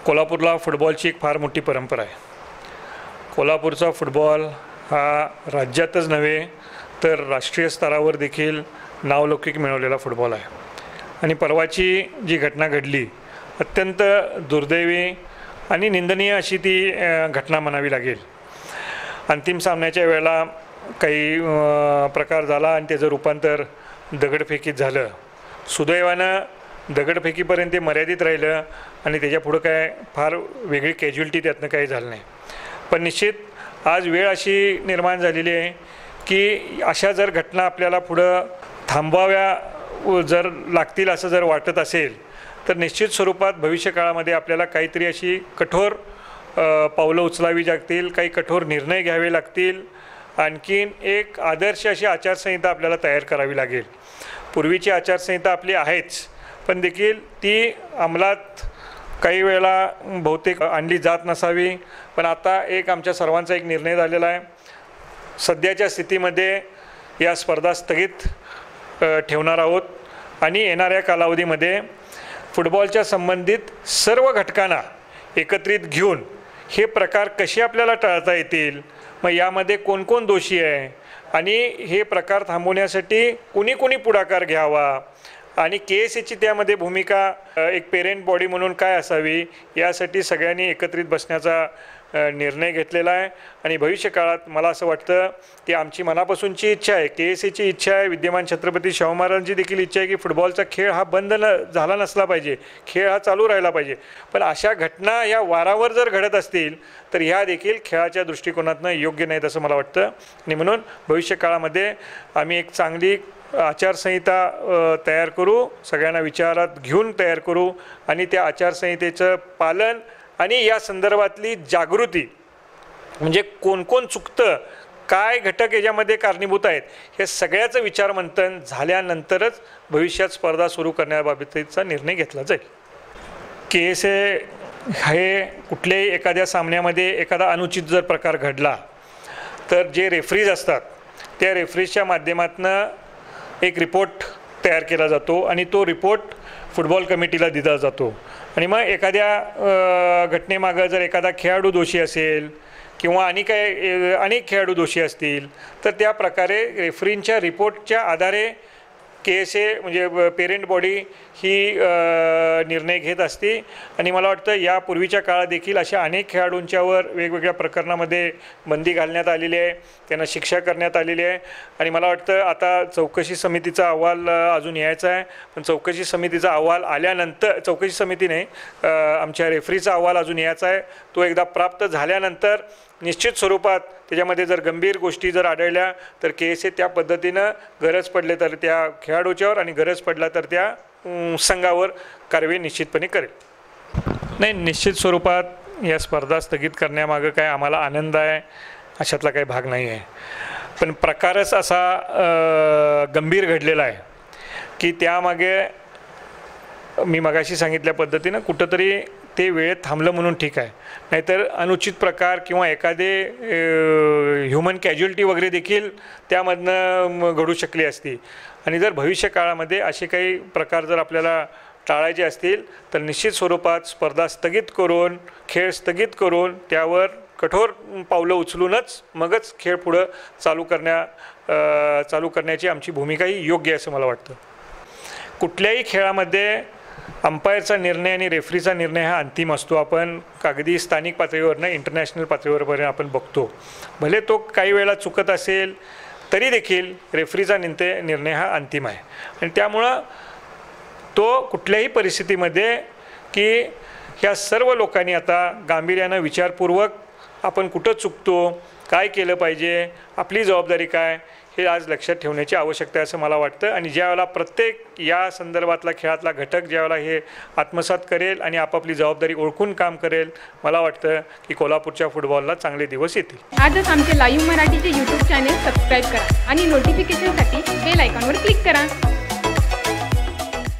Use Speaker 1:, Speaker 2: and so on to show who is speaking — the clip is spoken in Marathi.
Speaker 1: कोल्हापूरला फुटबॉलची एक फार मोठी परंपरा आहे। कोल्हापूरचा फुटबॉल हा राज्यातच नव्हे तर राष्ट्रीय स्तरावर देखील नावलौकिक मिळवलेला फुटबॉल आहे। आणि परवाची जी घटना घडली अत्यंत दुर्दैवी आणि निंदनीय अशी ती घटना म्हणावी लागेल। अंतिम सामन्याच्या वेळेला काही प्रकार झाला आणि त्याचं रूपांतर दगडफेकीत झालं। सुदैवानं दगडफेकीपर्यंत ते मर्यादित राहिलं आणि त्याच्यापुढं काय फार वेगळी कॅज्युअलिटी त्यातनं काही झालं नाही। पण निश्चित आज वेळ अशी निर्माण झालेली आहे की अशा जर घटना आपल्याला पुढं थांबवाव्या जर लागतील असं जर वाटत असेल तर निश्चित स्वरूपात भविष्यकाळामध्ये आपल्याला काहीतरी अशी कठोर पावलं उचलावी लागतील, काही कठोर निर्णय घ्यावे लागतील, आणखीन एक आदर्श अशी आचारसंहिता आपल्याला तयार करावी लागेल। पूर्वीची आचारसंहिता आपली आहेच, पण देखील ती अंमलात काही वेळेला बहुतेक आणली जात नसावी। पण आता एक आमच्या सर्वांचा एक निर्णय झालेला आहे, सध्याच्या स्थितीमध्ये या स्पर्धा स्थगित ठेवणार आहोत आणि येणाऱ्या कालावधीमध्ये फुटबॉलच्या संबंधित सर्व घटकांना एकत्रित घेऊन हे प्रकार कसे आपल्याला टाळता येतील, मग यामध्ये कोण कोण दोषी आहे आणि हे प्रकार थांबवण्यासाठी कुणी कुणी पुढाकार घ्यावा आणि KSAची त्यामध्ये भूमिका एक पेरेंट बॉडी म्हणून काय असावी यासाठी सगळ्यांनी एकत्रित बसण्याचा निर्णय घेतलेला आहे। आणि भविष्यकाळात मला असं वाटतं की आमची मनापासूनची इच्छा आहे, KSAची इच्छा आहे, विद्यमान छत्रपती शाहू महाराजांची देखील इच्छा आहे की फुटबॉलचा खेळ हा बंद झाला नसला पाहिजे, खेळ हा चालू राहिला पाहिजे। पण अशा घटना या वारावर जर घडत असतील तर ह्या देखील खेळाच्या दृष्टिकोनातून योग्य नाहीत असं मला वाटतं। आणि म्हणून भविष्यकाळामध्ये आम्ही एक चांगली आचारसंहिता तयार करू, सगळ्यांना विचारात घेऊन तयार करू आणि त्या आचारसंहितेचं पालन आणि या संदर्भातली जागृती म्हणजे कोण कोण चुकतं, काय घटक याच्यामध्ये कारणीभूत आहेत, हे सगळ्याचं विचारमंथन झाल्यानंतरच भविष्यात स्पर्धा सुरू करण्याबाबतीचा निर्णय घेतला जाईल। KSA हे कुठल्याही एखाद्या सामन्यामध्ये एखादा अनुचित जर प्रकार घडला तर जे रेफरीज असतात त्या रेफरीजच्या माध्यमातून एक रिपोर्ट तयार केला जातो आणि तो रिपोर्ट फुटबॉल कमिटीला दिला जातो। आणि मग एखाद्या घटनेमागं जर एखादा खेळाडू दोषी असेल किंवा अनेक खेळाडू दोषी असतील तर त्या प्रकारे रेफरींच्या रिपोर्टच्या आधारे KSA म्हणजे पेरेंट बॉडी ही निर्णय घेत असते। आणि मला वाटतं यापूर्वीच्या काळात देखील अशा अनेक खेळाडूंच्यावर वेगवेगळ्या प्रकरणामध्ये बंदी घालण्यात आलेली आहे, त्यांना शिक्षा करण्यात आलेली आहे। आणि मला वाटतं आता चौकशी समितीचा अहवाल अजून यायचा आहे, पण चौकशी समितीचा अहवाल आल्यानंतर, चौकशी समिती नाही, आमच्या रेफरीचा अहवाल अजून यायचा आहे, तो एकदा प्राप्त झाल्यानंतर निश्चित स्वरूपात त्याच्यामध्ये जर गंभीर गोष्टी जर आढळल्या तर KSA त्या पद्धतीनं गरज पडले तर त्या खेळाडूच्यावर आणि गरज पडला तर त्या संघावर कारवाई निश्चितपणे करेल। नाही, निश्चित स्वरूपात या स्पर्धा स्थगित करण्यामागं काय आम्हाला आनंद आहे अशातला काही भाग नाही आहे, पण प्रकारच असा गंभीर घडलेला आहे की त्यामागे मी मगाशी सांगितल्या पद्धतीनं कुठंतरी ते वेळेत थांबलं म्हणून ठीक आहे, नाहीतर अनुचित प्रकार किंवा एखादे ह्युमन कॅज्युअलिटी वगैरे देखील त्यामधनं घडू शकली असती। आणि जर भविष्यकाळामध्ये असे काही प्रकार जर आपल्याला टाळायचे असतील तर निश्चित स्वरूपात स्पर्धा स्थगित करून, खेळ स्थगित करून त्यावर कठोर पावलं उचलूनच मगच खेळ पुढं चालू करण्याची आमची भूमिकाही योग्य आहे असं मला वाटतं। कुठल्याही खेळामध्ये अंपायरचा निर्णय आणि रेफरीचा निर्णय हा अंतिम असतो। आपण कागदी स्थानिक पातळीवर नाही, इंटरनॅशनल पातळीवरपर्यंत आपण बघतो, भले तो काही वेळा चुकत असेल तरी देखील रेफरीचा निर्णय हा अंतिम आहे। आणि त्यामुळं तो कुठल्याही परिस्थितीमध्ये की ह्या सर्व लोकांनी आता गांभीर्यानं विचारपूर्वक आपण कुठं चुकतो, काय केलं पाहिजे, आपली जबाबदारी काय, हे आज लक्षात ठेवण्याची आवश्यकता आहे असं मला वाटतं। आणि ज्यावेळेला प्रत्येक या संदर्भातला खेळातला घटक ज्यावेळेला हे आत्मसात करेल आणि आपापली जबाबदारी ओळखून काम करेल, मला वाटतं की कोल्हापूरच्या फुटबॉलला चांगले दिवस येतील।
Speaker 2: आजच आमचे लाईव्ह मराठीचे YouTube चॅनेल सबस्क्राईब करा आणि नोटिफिकेशनसाठी बेल आयकॉनवर क्लिक करा।